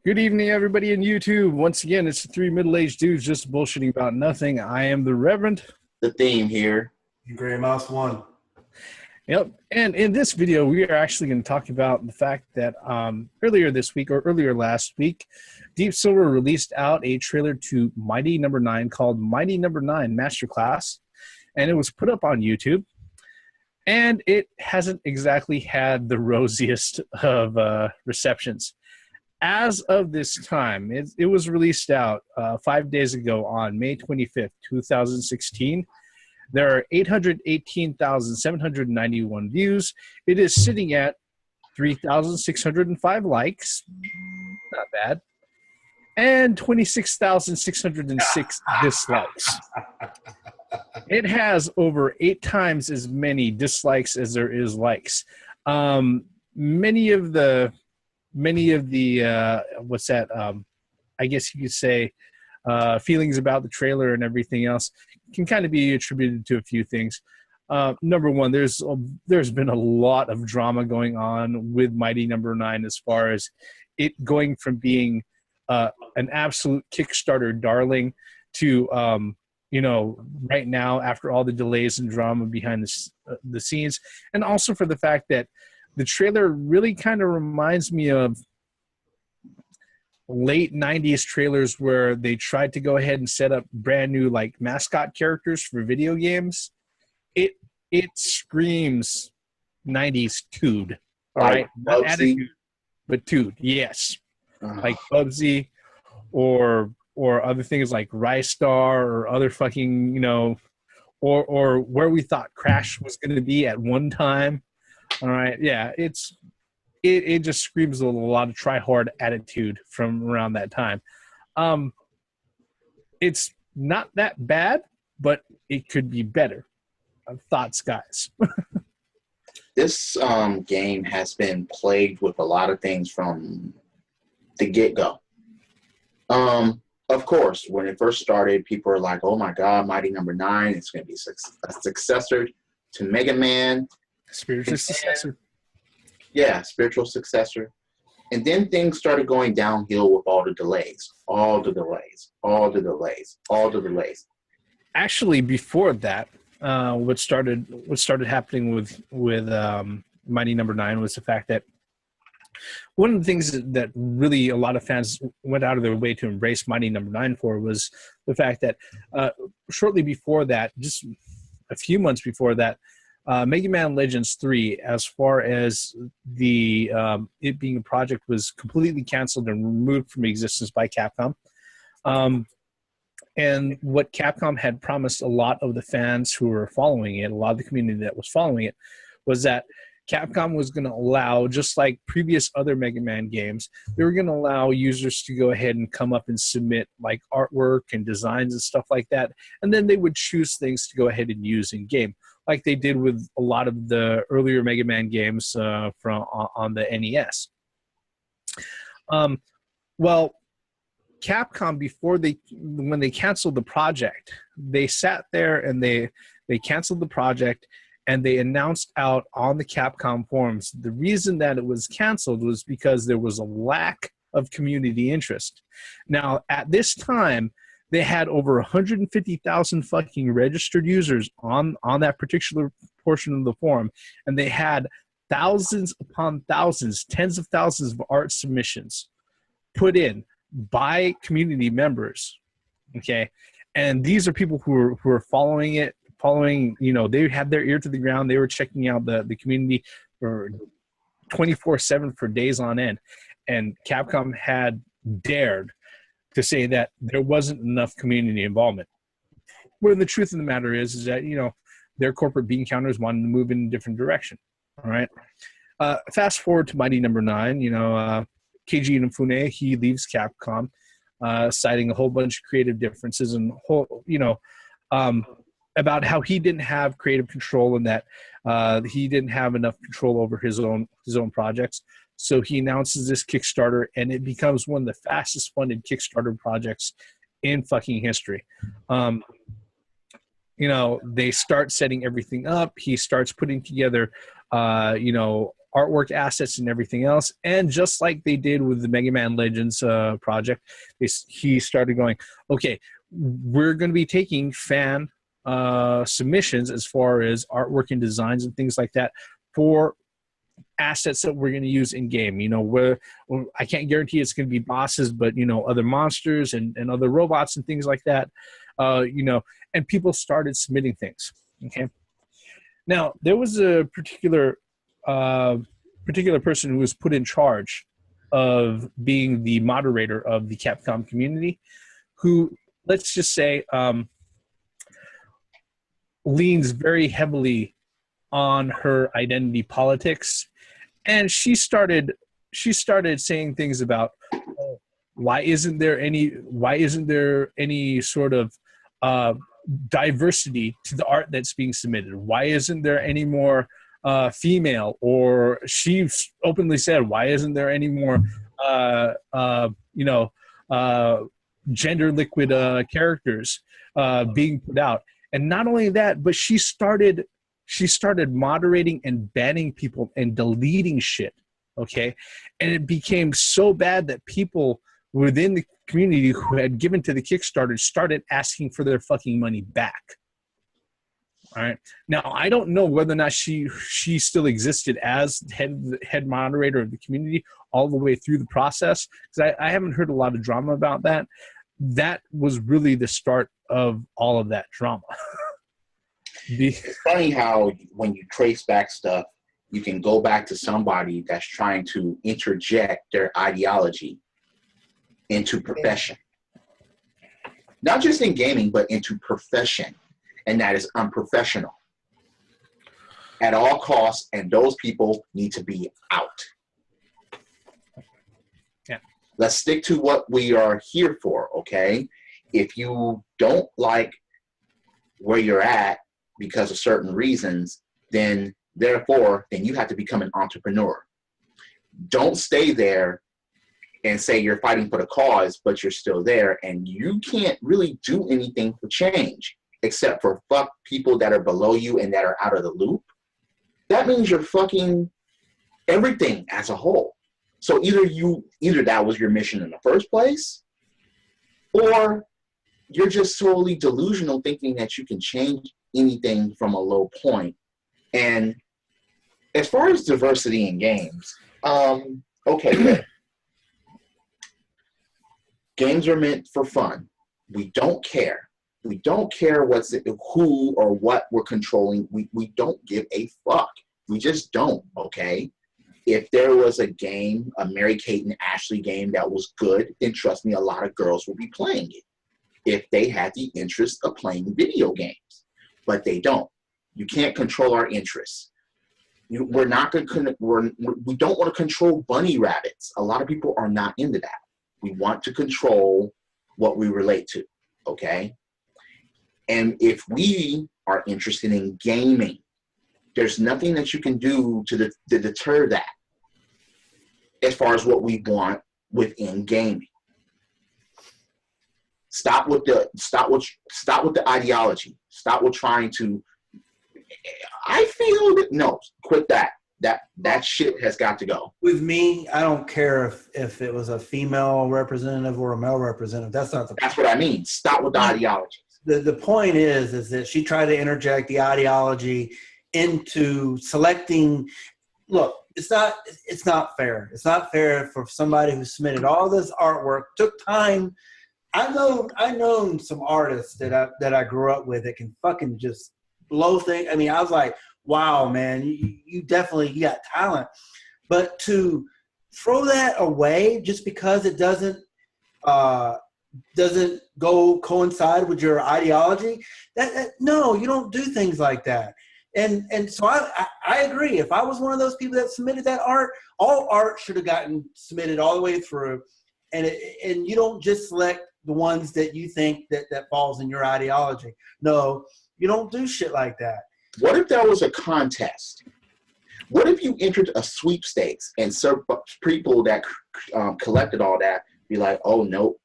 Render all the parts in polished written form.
Good evening, everybody in YouTube. Once again, it's the three middle-aged dudes just bullshitting about nothing. I am the Reverend. The theme here. Gray Mouse 1. Yep. And in this video, we are actually going to talk about the fact that earlier this week or earlier last week, Deep Silver released out a trailer to Mighty Number 9 called Mighty Number 9 Masterclass, and it was put up on YouTube. And it hasn't exactly had the rosiest of receptions. As of this time, it was released out 5 days ago on May 25th, 2016. There are 818,791 views. It is sitting at 3,605 likes. Not bad. And 26,606 dislikes. It has over 8 times as many dislikes as there is likes. Many of the I guess you could say feelings about the trailer and everything else can kind of be attributed to a few things. Number one, there's been a lot of drama going on with Mighty Number 9 as far as it going from being an absolute Kickstarter darling to right now, after all the delays and drama behind the scenes, and also for the fact that the trailer really kind of reminds me of late 90s trailers where they tried to go ahead and set up brand new like mascot characters for video games. It screams 90s Tood. All right. Not attitude, but Tood, yes. Like Bubsy or other things like Rice Star or other fucking, or where we thought Crash was going to be at one time. All right, yeah, it just screams a lot of try-hard attitude from around that time. It's not that bad, but it could be better. Thoughts, guys? This game has been plagued with a lot of things from the get-go. Of course, when it first started, people were like, oh my God, Mighty Number 9, it's going to be a successor to Mega Man. Spiritual successor. Yeah, spiritual successor. And then things started going downhill with all the delays. Actually, before that, what started happening with Mighty Number 9 was the fact that one of the things that really a lot of fans went out of their way to embrace Mighty Number 9 for was the fact that shortly before that, just a few months before that, Mega Man Legends 3, as far as the it being a project, was completely canceled and removed from existence by Capcom. And what Capcom had promised a lot of the fans who were following it, a lot of the community that was following it, was that Capcom was going to allow, just like previous other Mega Man games, they were going to allow users to go ahead and come up and submit like artwork and designs and stuff like that, and then they would choose things to go ahead and use in game, like they did with a lot of the earlier Mega Man games on the NES. Well, Capcom, when they canceled the project, they sat there and they canceled the project, and they announced out on the Capcom forums the reason that it was canceled was because there was a lack of community interest. Now, at this time, they had over 150,000 fucking registered users on that particular portion of the forum, and they had thousands upon thousands, tens of thousands of art submissions put in by community members. Okay, and these are people who are following it. They had their ear to the ground. They were checking out the community for 24/7 for days on end. And Capcom had dared to say that there wasn't enough community involvement. When the truth of the matter is that, their corporate bean counters wanted to move in a different direction. All right. Fast forward to Mighty Number 9, Keiji Inafune, he leaves Capcom, citing a whole bunch of creative differences and about how he didn't have creative control and that he didn't have enough control over his own projects. So he announces this Kickstarter, and it becomes one of the fastest funded Kickstarter projects in fucking history. They start setting everything up. He starts putting together, artwork assets and everything else. And just like they did with the Mega Man Legends project, he started going, okay, we're going to be taking fan submissions as far as artwork and designs and things like that for assets that we're going to use in game. Where I can't guarantee it's going to be bosses, but other monsters and other robots and things like that. And people started submitting things. Okay. Now there was a particular person who was put in charge of being the moderator of the Capcom community, who, let's just say, leans very heavily on her identity politics. And she started saying things about, why isn't there any sort of diversity to the art that's being submitted? Why isn't there any more female? Or she openly said, why isn't there any more gender liquid characters being put out? And not only that, but she started moderating and banning people and deleting shit. Okay. And it became so bad that people within the community who had given to the Kickstarter started asking for their fucking money back. All right. Now, I don't know whether or not she still existed as head moderator of the community all the way through the process, because I haven't heard a lot of drama about that. That was really the start of all of that drama. It's funny how when you trace back stuff, you can go back to somebody that's trying to interject their ideology into profession. Not just in gaming, but into profession. And that is unprofessional at all costs, and those people need to be out. Yeah. Let's stick to what we are here for, okay? If you don't like where you're at because of certain reasons, then you have to become an entrepreneur. Don't stay there and say you're fighting for the cause, but you're still there, and you can't really do anything for change except for fuck people that are below you and that are out of the loop. That means you're fucking everything as a whole. So either that was your mission in the first place, or you're just solely delusional thinking that you can change anything from a low point. And as far as diversity in games, okay, look. Games are meant for fun. We don't care. We don't care who or what we're controlling. We don't give a fuck. We just don't, okay? If there was a game, a Mary-Kate and Ashley game that was good, then trust me, a lot of girls will be playing it if they had the interest of playing video games. But they don't. You can't control our interests. We don't want to control bunny rabbits. A lot of people are not into that. We want to control what we relate to, okay? And if we are interested in gaming, there's nothing that you can do to deter that as far as what we want within gaming. Stop with the ideology. Stop with trying to. I feel that no, quit that. That shit has got to go. With me, I don't care if it was a female representative or a male representative. That's what I mean. Stop with the ideology. The point is that she tried to interject the ideology into selecting. Look, it's not fair. It's not fair for somebody who submitted all this artwork, took time. I know some artists that I grew up with that can fucking just blow things. I mean, I was like, wow, man, you definitely got talent. But to throw that away just because it doesn't go coincide with your ideology, no, you don't do things like that. And so I agree. If I was one of those people that submitted that art, all art should have gotten submitted all the way through. And you don't just select the ones that you think that falls in your ideology. No, you don't do shit like that. What if there was a contest? What if you entered a sweepstakes and people that collected all that be like, oh, nope,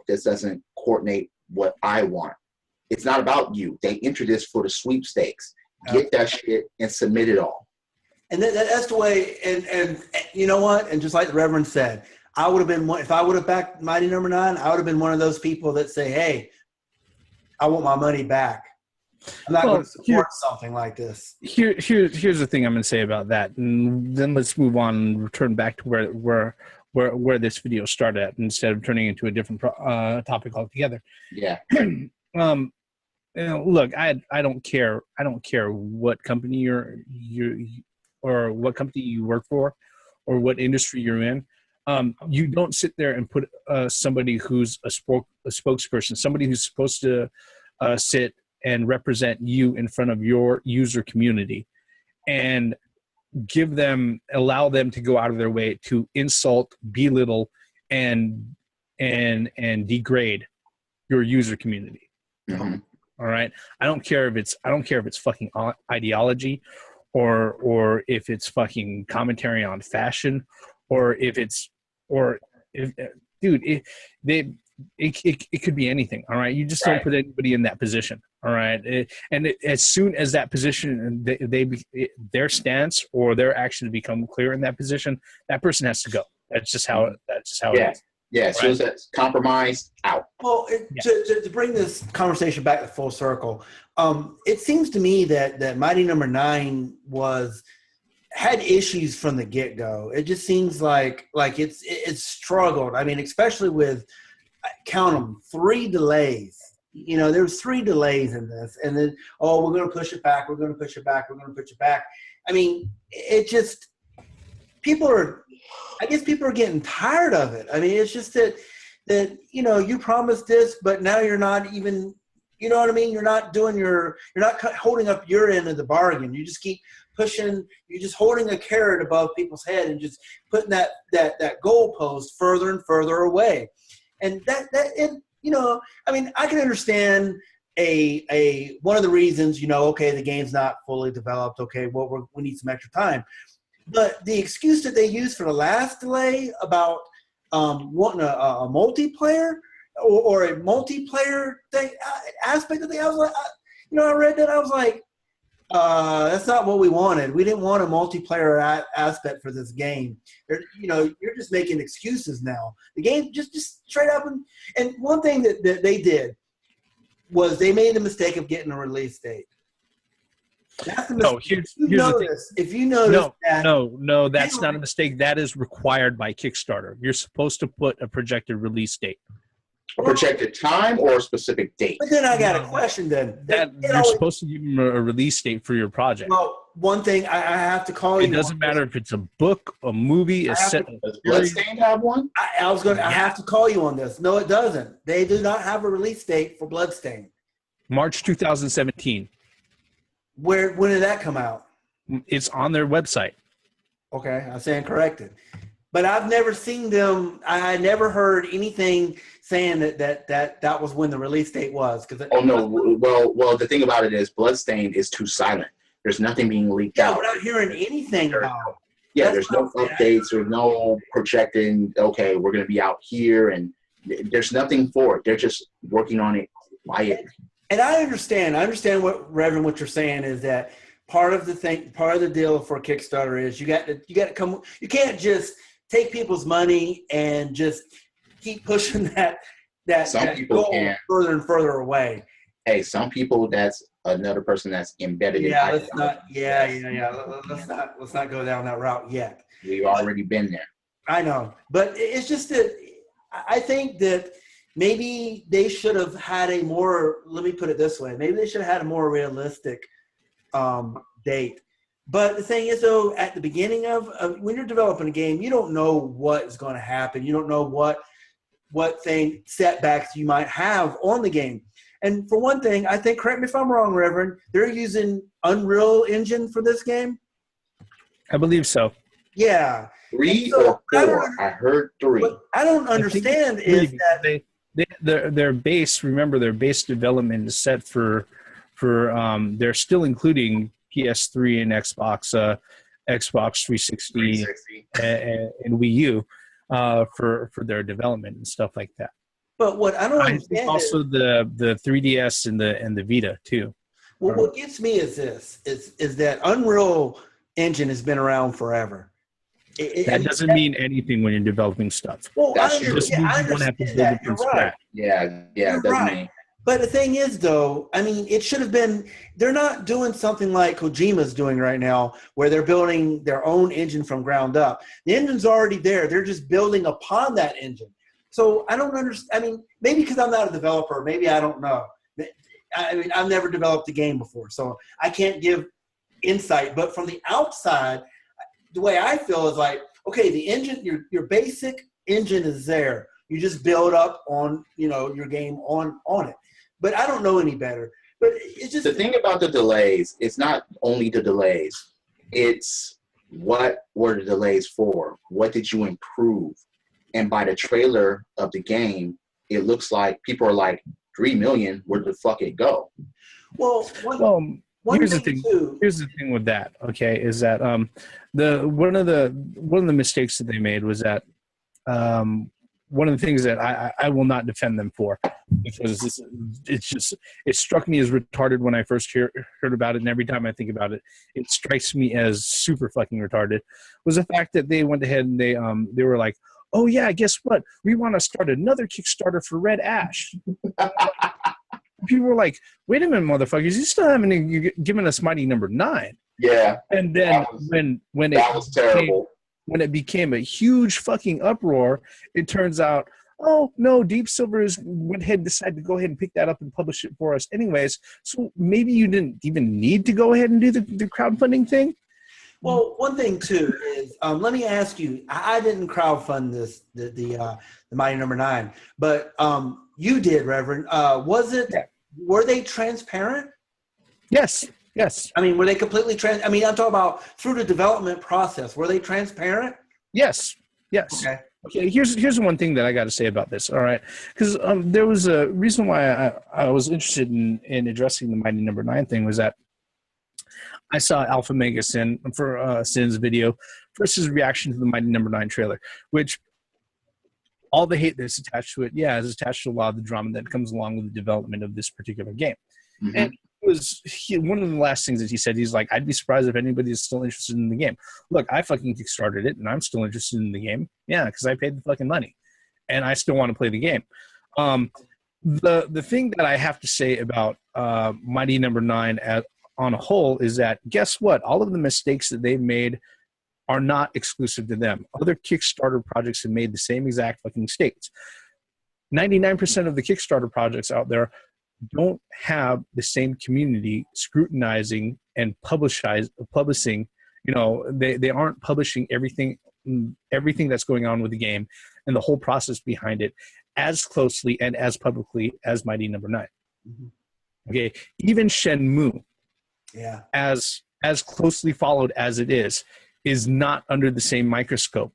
this doesn't coordinate what I want. It's not about you. They entered this for the sweepstakes. Get that shit and submit it all. And that's the way. And you know what? And just like the Reverend said, I would have been one, if I would have backed Mighty Number Nine. I would have been one of those people that say, "Hey, I want my money back. I'm not going to support something like this." Here's the thing I'm going to say about that, and then let's move on and return back to where this video started at, instead of turning into a different topic altogether. Yeah. Look, I don't care. I don't care what company you or what company you work for, or what industry you're in. You don't sit there and put somebody who's a spokesperson, somebody who's supposed to sit and represent you in front of your user community, and allow them to go out of their way to insult, belittle, and degrade your user community. Mm-hmm. All right. I don't care if it's fucking ideology, or if it's fucking commentary on fashion, dude, it could be anything. All right. You just don't put anybody in that position. All right. As soon as that position, their stance or their action become clear in that position, that person has to go. That's just how it is. Yeah, so right? That's compromised, out. Well, to bring this conversation back to full circle, it seems to me that Mighty Number Nine had issues from the get-go. It just seems like it's struggled. I mean, especially with, count them, 3 delays. You know, there was 3 delays in this, and then, we're going to push it back. We're going to push it back. We're going to push it back. I mean, it just, people are getting tired of it. I mean, it's just that, you know, you promised this, but now you're not even, you know what I mean? You're not holding up your end of the bargain. You just keep pushing, you're just holding a carrot above people's head and just putting that goalpost further and further away. And you know, I mean, I can understand one of the reasons, you know, okay, the game's not fully developed. Okay, well, we need some extra time. But the excuse that they used for the last delay about wanting a multiplayer or a multiplayer thing, aspect of the thing, I was like, I read that, I was like, that's not what we wanted. We didn't want a multiplayer aspect for this game. You know, you're just making excuses now. The game just straight up, and one thing that they did was they made the mistake of getting a release date. That's the mistake. If you notice no, that's not a mistake. That is required by Kickstarter. You're supposed to put a projected release date. A projected time or a specific date? But then I got a question then. You're supposed to give them a release date for your project. Well, one thing I have to call you. It doesn't matter if it's a book, a movie, a set. Does Bloodstained have one? I have to call you on this. No, it doesn't. They do not have a release date for Bloodstained. March 2017. When did that come out? It's on their website. Okay, I'm saying corrected. But I've never seen them. I never heard anything saying that was when the release date was. No. Well, the thing about it is Bloodstained is too silent. There's nothing being leaked out. We're not hearing anything about it. Yeah, there's no updates. There's no projecting, okay, we're going to be out here. And there's nothing for it. They're just working on it quietly. And I understand Reverend, what you're saying is that part of the deal for Kickstarter is you got to come. You can't just take people's money and just keep pushing that goal further and further away. Hey, some people, that's another person that's embedded. Let's not go down that route yet. We've already been there. I know, but it's just that I think that maybe they should have had a more. Let me put it this way: maybe they should have had a more realistic date. But the thing is, though, at the beginning of when you're developing a game, you don't know what is going to happen. You don't know what setbacks you might have on the game. And for one thing, I think, correct me if I'm wrong, Reverend, they're using Unreal Engine for this game? I believe so. Yeah. 3 or 4? I heard 3. What I don't understand is that their base. Remember, their base development is set for they're still including PS3 and Xbox 360 and Wii U for their development and stuff like that. But what I don't understand also the 3DS and the Vita too. Well, what gets me is this: is that Unreal engine has been around forever. That doesn't mean anything when you're developing stuff. Well, That's I true. understand, I understand that. You're right. Yeah, You're it doesn't right. mean. But the thing is, though, I mean, it should have been – they're not doing something like Kojima's doing right now where they're building their own engine from ground up. The engine's already there. They're just building upon that engine. So I don't understand. I mean, maybe because I'm not a developer. Maybe I don't know. I mean, I've never developed a game before, so I can't give insight. But from the outside, the way I feel is like, okay, the engine, your basic engine is there. You just build up on, your game on it. But I don't know any better. But it's just the thing about the delays. It's not only the delays. It's what were the delays for? What did you improve? And by the trailer of the game, it looks like people are like, 3 million. Where the fuck it go? Well, here's the thing. Here's the thing with that. Okay, is that one of the mistakes that they made was that one of the things that I will not defend them for, because it struck me as retarded when I first heard about it, and every time I think about it, it strikes me as super fucking retarded, was the fact that they went ahead and they were like, oh yeah, guess what? We want to start another Kickstarter for Red Ash. People were like, wait a minute, motherfuckers, you still haven't given us Mighty Number 9. Yeah. And then when that was terrible. When it became a huge fucking uproar, it turns out, oh, no, Deep Silver went ahead and decided to go ahead and pick that up and publish it for us anyways. So maybe you didn't even need to go ahead and do the crowdfunding thing? Well, one thing, too, is let me ask you, I didn't crowdfund the Mighty Number 9, but you did, Reverend. Were they transparent? Yes. I mean, were they completely I'm talking about through the development process. Were they transparent? Yes. Okay. Here's one thing that I got to say about this. All right, because there was a reason why I was interested in addressing the Mighty Number 9 thing, was that I saw Alpha Mega Sin's video first, his reaction to the Mighty Number 9 trailer, which all the hate that's attached to it, is attached to a lot of the drama that comes along with the development of this particular game. Mm-hmm. And one of the last things that he said, he's like, I'd be surprised if anybody is still interested in the game. Look, I fucking kickstarted it, and I'm still interested in the game. Yeah, because I paid the fucking money, and I still want to play the game. The thing that I have to say about Mighty Number 9 on a whole is that, guess what? All of the mistakes that they've made are not exclusive to them. Other Kickstarter projects have made the same exact fucking mistakes. 99% of the Kickstarter projects out there don't have the same community scrutinizing and publishing. They aren't publishing everything that's going on with the game and the whole process behind it as closely and as publicly as Mighty Number 9. Mm-hmm. Okay, even Shenmue, as closely followed as it is not under the same microscope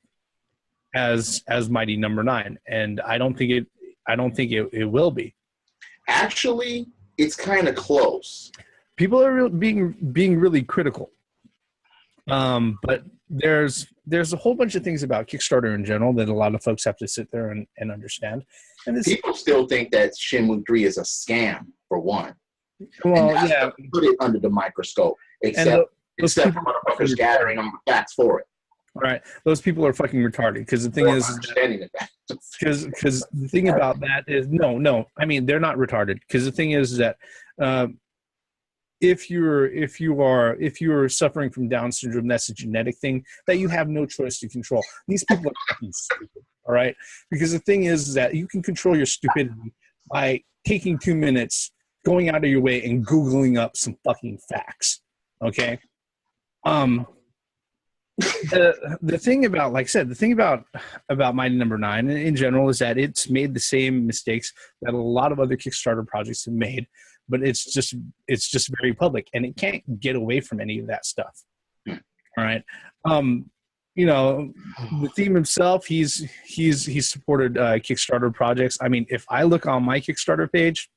as Mighty Number 9, and I don't think it will be. Actually, it's kind of close. People are being really critical, but there's a whole bunch of things about Kickstarter in general that a lot of folks have to sit there and understand. And people still think that Shenmue 3 is a scam, for one. Well, put it under the microscope, except for motherfuckers gathering on the facts for it. All right, those people are fucking retarded, because the thing because the thing about that is no, I mean, they're not retarded, because the thing is that if you're suffering from Down syndrome, that's a genetic thing that you have no choice to control. These people are fucking stupid. All right, because the thing is that you can control your stupidity by taking 2 minutes, going out of your way, and Googling up some fucking facts. Okay. The thing about, like I said, the thing about Mighty Number 9 in general is that it's made the same mistakes that a lot of other Kickstarter projects have made, but it's just very public, and it can't get away from any of that stuff. All right. The theme himself, he's supported Kickstarter projects. I mean, if I look on my Kickstarter page,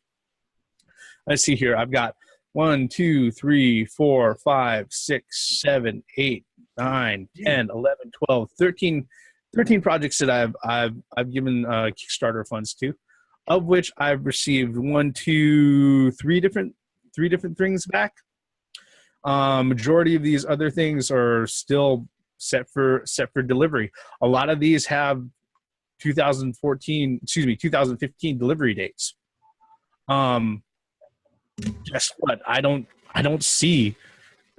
let's see here, I've got 1, 2, 3, 4, 5, 6, 7, 8, 9, 10, 11, 12, 13 projects that I've given Kickstarter funds to, of which I've received 1, 2, 3 different things back. Majority of these other things are still set for delivery. A lot of these have 2015 delivery dates. Guess what? I don't see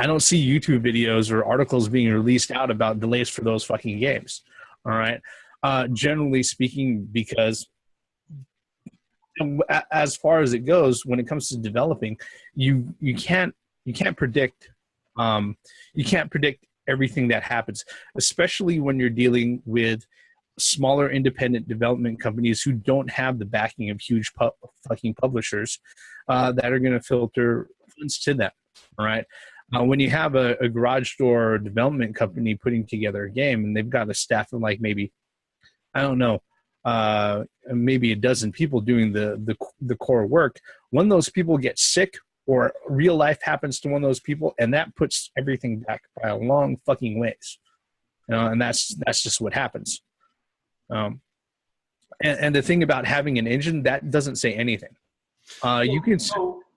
YouTube videos or articles being released out about delays for those fucking games. All right. Generally speaking, because as far as it goes, when it comes to developing, you can't predict everything that happens, especially when you're dealing with smaller independent development companies who don't have the backing of huge fucking publishers that are going to filter funds to them. All right. When you have a garage door development company putting together a game and they've got a staff of like maybe, I don't know, maybe a dozen people doing the core work, when those people get sick or real life happens to one of those people, and that puts everything back by a long fucking ways. And that's just what happens. And the thing about having an engine, that doesn't say anything. You can,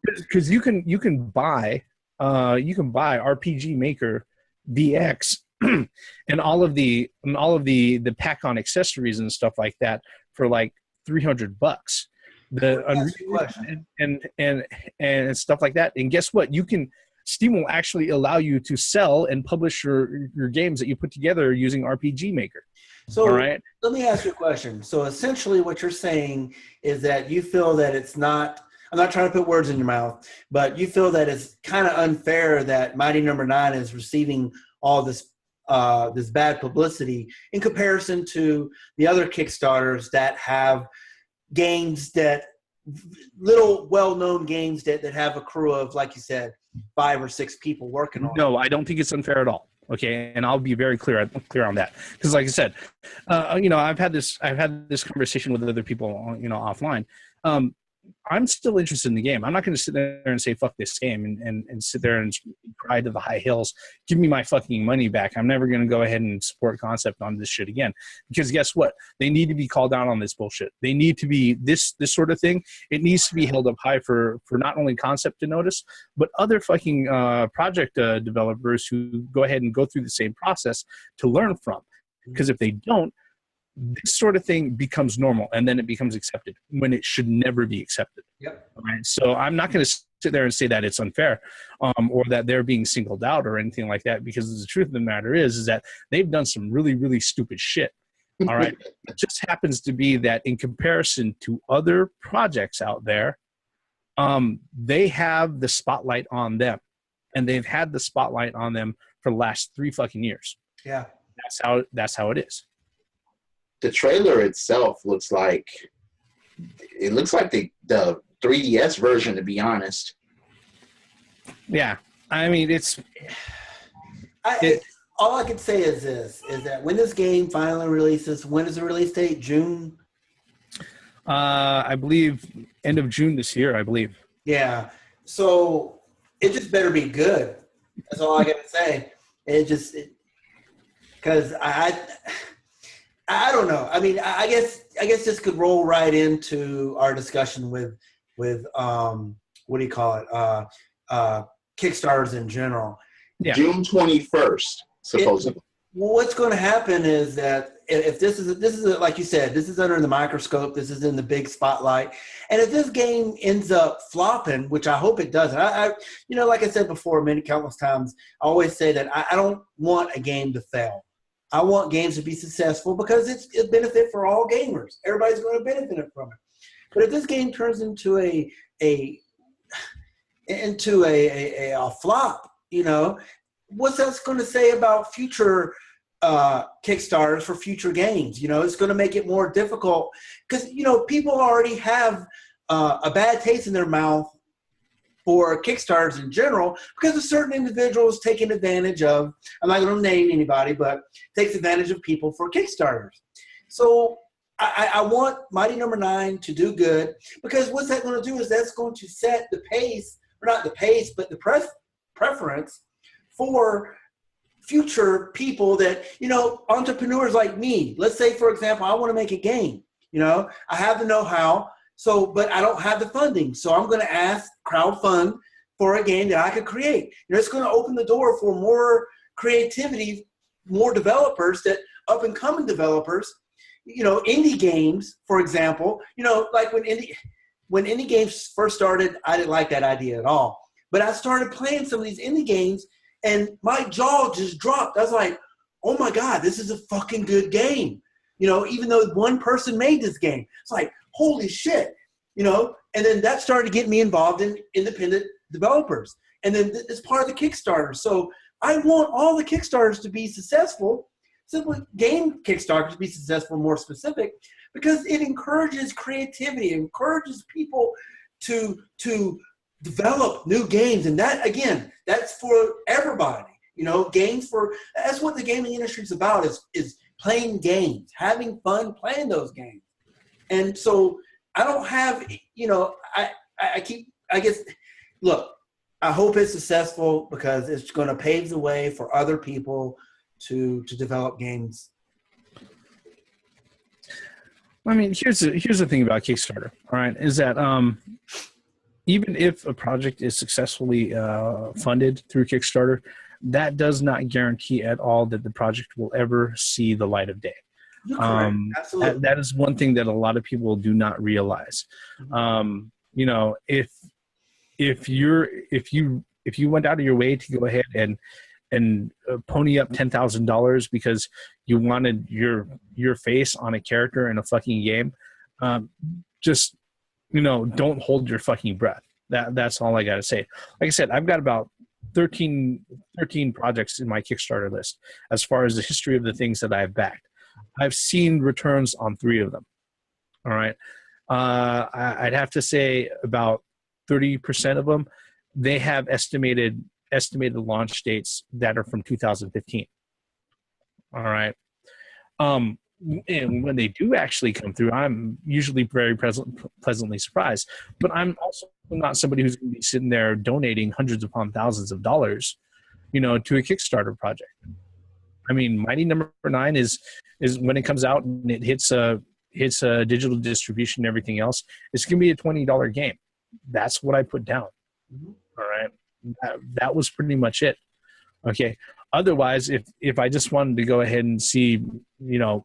because you can buy RPG Maker VX and all of the pack on accessories and stuff like that for like $300. And stuff like that. And guess what? Steam will actually allow you to sell and publish your games that you put together using RPG Maker. So all right? Let me ask you a question. So essentially what you're saying is that you feel that it's not, I'm not trying to put words in your mouth, but you feel that it's kind of unfair that Mighty Number 9 is receiving all this bad publicity in comparison to the other Kickstarters that have games that, little well-known games that have a crew of, like you said, 5 or 6 people working on it. No, I don't think it's unfair at all. Okay, and I'll be very clear on that, because like I said, I've had this conversation with other people, offline. I'm still interested in the game. I'm not going to sit there and say fuck this game and sit there and cry to the high hills. Give me my fucking money back. I'm never going to go ahead and support Concept on this shit again, because guess what? They need to be called out on this bullshit. They need to be this sort of thing. It needs to be held up high for not only Concept to notice, but other fucking project developers who go ahead and go through the same process to learn from. Because if they don't, this sort of thing becomes normal, and then it becomes accepted when it should never be accepted. Yep. Right? So I'm not going to sit there and say that it's unfair, or that they're being singled out or anything like that, because the truth of the matter is that they've done some really, really stupid shit. All right. It just happens to be that in comparison to other projects out there, they have the spotlight on them, and they've had the spotlight on them for the last 3 fucking years. Yeah. That's how it is. The trailer itself looks like the 3DS version, to be honest. Yeah, I mean all I could say is this: is that when this game finally releases, when is the release date? June. I believe end of June this year. I believe. Yeah. So it just better be good. That's all I got to say. Because I don't know. I mean, I guess this could roll right into our discussion with what do you call it? Kickstarters in general. Yeah. June 21st, supposedly. What's going to happen is that if this is like you said, this is under the microscope. This is in the big spotlight. And if this game ends up flopping, which I hope it doesn't, I like I said before, countless times, I always say that I don't want a game to fail. I want games to be successful because it's a benefit for all gamers. Everybody's going to benefit from it. But if this game turns into a flop, what's that going to say about future Kickstarters for future games? It's going to make it more difficult because people already have a bad taste in their mouth for Kickstarters in general, because of certain individuals taking advantage of, I'm not going to name anybody, but takes advantage of people for Kickstarters. So I want Mighty Number 9 to do good, because what's that going to do is that's going to set the pace, or not the pace, but the preference for future people that, entrepreneurs like me. Let's say, for example, I want to make a game. I have the know-how. So, but I don't have the funding. So I'm going to ask crowdfund for a game that I could create. It's going to open the door for more creativity, more developers, that up and coming developers, indie games, for example, like when indie games first started, I didn't like that idea at all. But I started playing some of these indie games and my jaw just dropped. I was like, oh my God, this is a fucking good game. Even though one person made this game, it's like, holy shit, and then that started to get me involved in independent developers. And then it's part of the Kickstarter. So I want all the Kickstarters to be successful, simply game Kickstarters to be successful, more specific, because it encourages creativity, it encourages people to develop new games. And that, again, that's for everybody. That's what the gaming industry is about, is playing games, having fun playing those games. And so I don't have, look, I hope it's successful because it's going to pave the way for other people to develop games. I mean, here's the thing about Kickstarter, all right, is that even if a project is successfully funded through Kickstarter, that does not guarantee at all that the project will ever see the light of day. Absolutely. That is one thing that a lot of people do not realize. If you went out of your way to go ahead and pony up $10,000 because you wanted your face on a character in a fucking game, just don't hold your fucking breath. That's all I gotta say. Like I said, I've got about 13 projects in my Kickstarter list as far as the history of the things that I've backed. I've seen returns on 3 of them. All right. I'd have to say about 30% of them, they have estimated launch dates that are from 2015. All right. And when they do actually come through, I'm usually very pleasantly surprised. But I'm also not somebody who's going to be sitting there donating hundreds upon thousands of dollars, to a Kickstarter project. I mean, Mighty Number 9 is when it comes out and it hits a digital distribution and everything else, it's going to be a $20 game. That's what I put down. Mm-hmm. All right. That was pretty much it. Okay. Otherwise, if I just wanted to go ahead and see,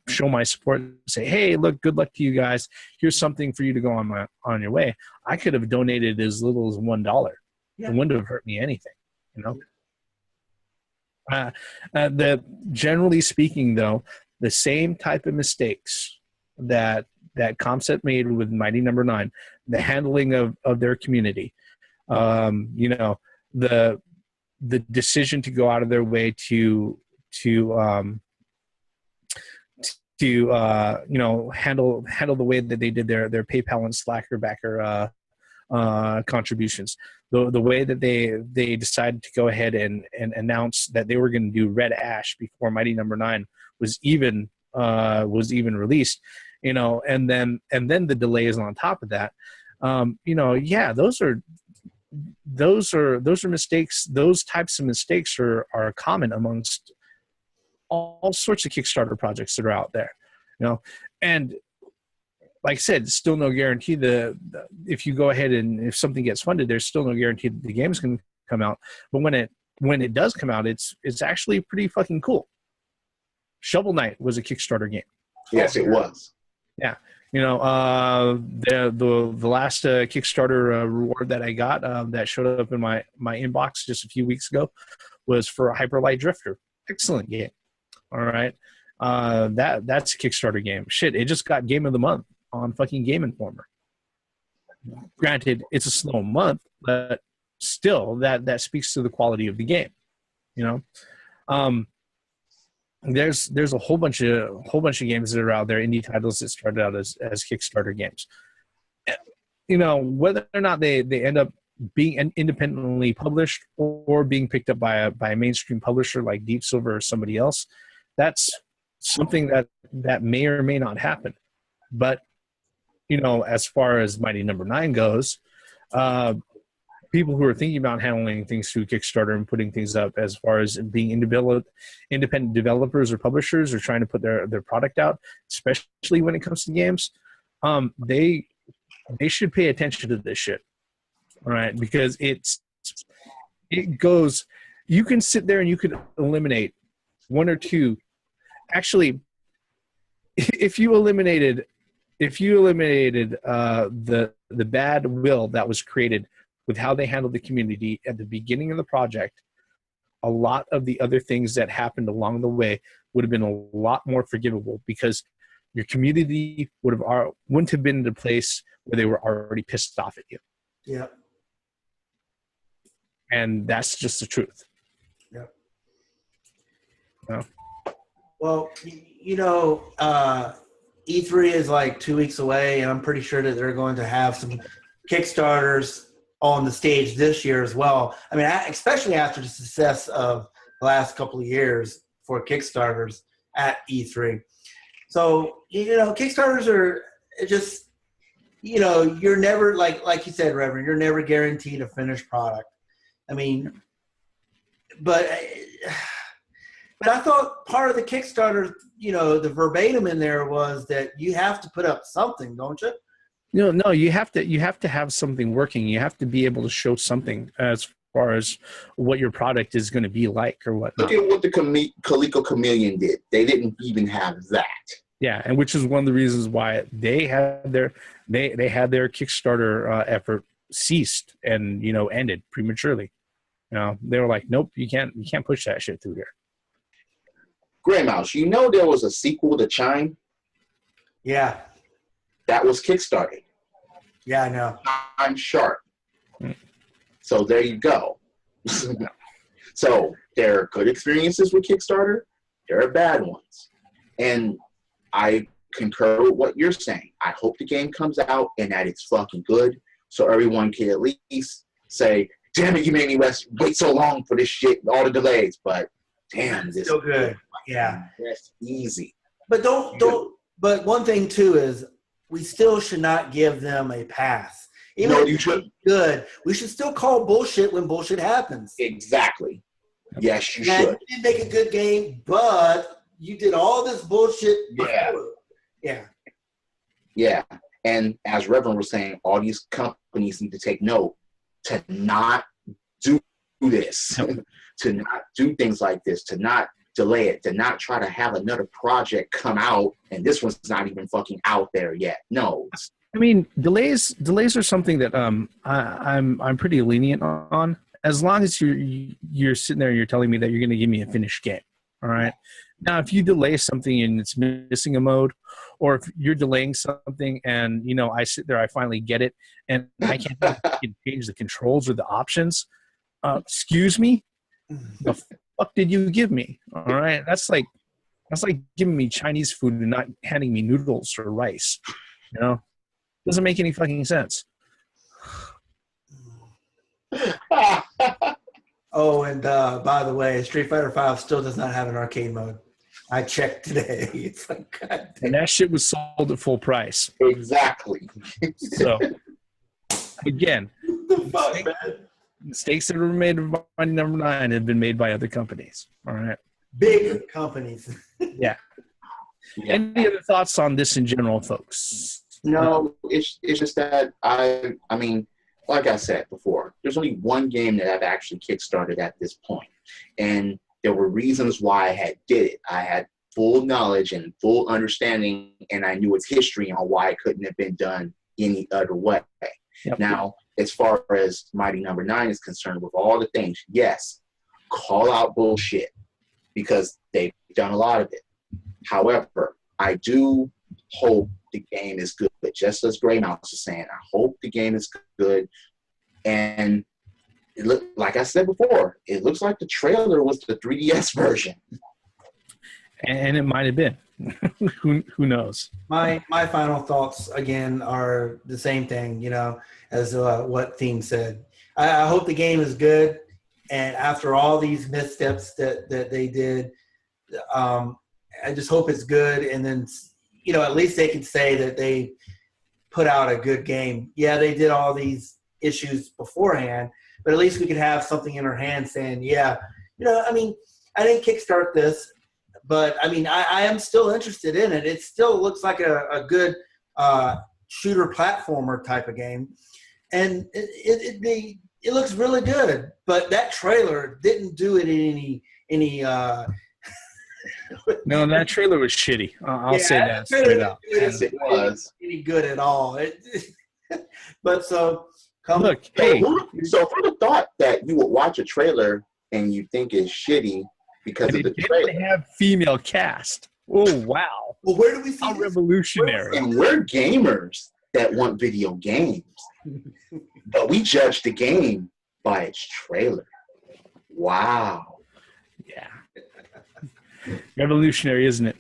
show my support and say, hey, look, good luck to you guys. Here's something for you to go on your way. I could have donated as little as $1. Yeah. It wouldn't have hurt me anything, Generally speaking, though, the same type of mistakes that Comset made with Mighty Number 9, the handling of their community, the decision to go out of their way to handle the way that they did their PayPal and Slacker backer contributions, the way that they decided to go ahead and announce that they were going to do Red Ash before Mighty Number 9 was even released, and then the delays on top of that. Those are mistakes. Those types of mistakes are common amongst all sorts of Kickstarter projects that are out there, and like I said, still no guarantee if you go ahead and if something gets funded, there's still no guarantee that the game's going to come out. But when it does come out, it's actually pretty fucking cool. Shovel Knight was a Kickstarter game. Yes, it was. Yeah. The last Kickstarter reward that I got that showed up in my inbox just a few weeks ago was for Hyper Light Drifter. Excellent game. All right. That's a Kickstarter game. Shit, it just got Game of the Month on fucking Game Informer. Granted, it's a slow month, but still that speaks to the quality of the game. There's a whole bunch of games that are out there, indie titles that started out as Kickstarter games. Whether or not they end up being independently published or being picked up by a mainstream publisher like Deep Silver or somebody else, that's something that may or may not happen. But as far as Mighty Number 9 goes, people who are thinking about handling things through Kickstarter and putting things up as far as being independent developers or publishers or trying to put their product out, especially when it comes to games, they should pay attention to this shit. All right. Because it's it goes. You can sit there and you could eliminate one or two. Actually, if you eliminated the bad will that was created with how they handled the community at the beginning of the project, a lot of the other things that happened along the way would have been a lot more forgivable, because your community wouldn't have been in a place where they were already pissed off at you. Yeah. And that's just the truth. Yeah. No. Well, E3 is like 2 weeks away, and I'm pretty sure that they're going to have some Kickstarters on the stage this year as well. I mean, especially after the success of the last couple of years for Kickstarters at E3. So, Kickstarters are just, you're never, like you said, Reverend, you're never guaranteed a finished product. I mean, but I thought part of the Kickstarter, the verbatim in there was that you have to put up something, don't you? No, you have to have something working. You have to be able to show something as far as what your product is going to be like or whatnot. Look at what the Calico Chameleon did. They didn't even have that. Yeah, and which is one of the reasons why they had their Kickstarter effort ceased and ended prematurely. They were like, nope, you can't push that shit through here. Gray Mouse, there was a sequel to Chime? Yeah. That was kickstarted. Yeah, I know. I'm Sharp. So there you go. So there are good experiences with Kickstarter. There are bad ones. And I concur with what you're saying. I hope the game comes out and that it's fucking good, so everyone can at least say, damn it, you made me wait so long for this shit, all the delays. But damn, this is still good. Yeah. That's easy. But but one thing too is we still should not give them a pass. Even No, if you it's should. good, we should still call bullshit when bullshit happens. Exactly. Yes, you And should. you did make a good game, but you did all this bullshit Yeah. before. Yeah. Yeah. And as Reverend was saying, all these companies need to take note to not do this, to not do things like this, to not delay it, to not try to have another project come out and this one's not even fucking out there yet. No. I mean, delays are something that I'm pretty lenient on, as long as you're sitting there and you're telling me that you're going to give me a finished game. All right. Now, if you delay something and it's missing a mode, or if you're delaying something and I sit there, I finally get it, and I can't change the controls or the options. Excuse me, the fuck did you give me? All right, that's like giving me Chinese food and not handing me noodles or rice. Doesn't make any fucking sense. Oh, and by the way, Street Fighter V still does not have an arcade mode. I checked today. It's like, God damn. And that shit was sold at full price. Exactly. So, again, the fuck, man? mistakes that were made by number 9 have been made by other companies. All right. Big companies. Yeah. Any other thoughts on this in general, folks? No, it's just that I mean, like I said before, there's only one game that I've actually kickstarted at this point, and there were reasons why I did it. I had full knowledge and full understanding, and I knew its history on why it couldn't have been done any other way. Yep. Now, as far as Mighty Number 9 is concerned, with all the things, yes, call out bullshit because they've done a lot of it. However, I do hope the game is good. Just as Gray Mouse is saying, I hope the game is good. And like I said before, it looks like the trailer was the 3DS version. And it might have been. Who knows? My final thoughts again are the same thing, as what Theme said. I hope the game is good, and after all these missteps that they did, I just hope it's good, and then at least they can say that they put out a good game. Yeah, they did all these issues beforehand, but at least we could have something in our hands saying, yeah, I didn't kickstart this, but I am still interested in it. It still looks like a good shooter platformer type of game. And the it looks really good, but that trailer didn't do it in any No, that trailer was shitty. I'll say that straight up. Yes, it was. Any good at all. But so come Look, hey, So who'd have thought that you would watch a trailer and you think it's shitty because and of the it trailer? didn't have female cast. Oh wow! well, where do we see How this? revolutionary! And we're gamers that want video games, but we judge the game by its trailer. Wow. Yeah, revolutionary, isn't it?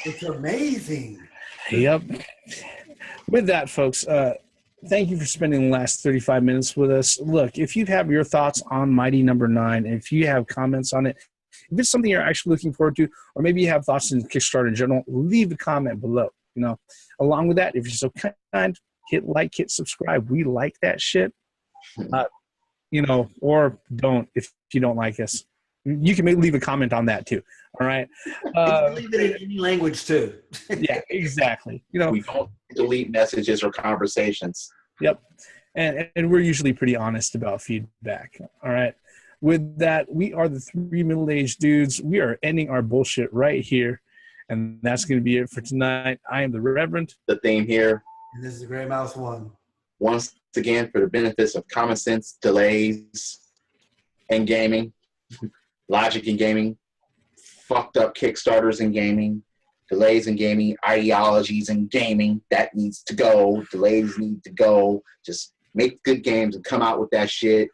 It's amazing. Yep. With that, folks, thank you for spending the last 35 minutes with us. Look, if you have your thoughts on Mighty Number 9, if you have comments on it, if it's something you're actually looking forward to, or maybe you have thoughts in Kickstarter in general, leave a comment below. Along with that, if you're so kind, hit like, hit subscribe. We like that shit. Or don't if you don't like us. You can leave a comment on that too. All right. You can leave it in any language too. Yeah, exactly. We don't delete messages or conversations. Yep. And we're usually pretty honest about feedback. All right. With that, we are the three middle-aged dudes. We are ending our bullshit right here. And that's going to be it for tonight. I am the Reverend. The theme here, And this is the Gray Mouse 1. once again, for the benefits of common sense, delays in gaming, logic in gaming, fucked up Kickstarters in gaming, delays in gaming, ideologies in gaming, that needs to go. Delays need to go. Just make good games and come out with that shit.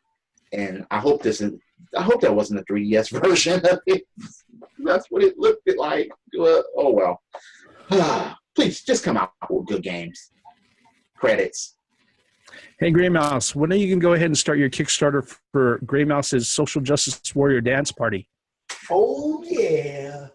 And I hope that wasn't a 3DS version of it. That's what it looked like. Oh well. Please just come out with good games. Credits. Hey, Gray Mouse, when are you going to go ahead and start your Kickstarter for Gray Mouse's Social Justice Warrior Dance Party? Oh, yeah.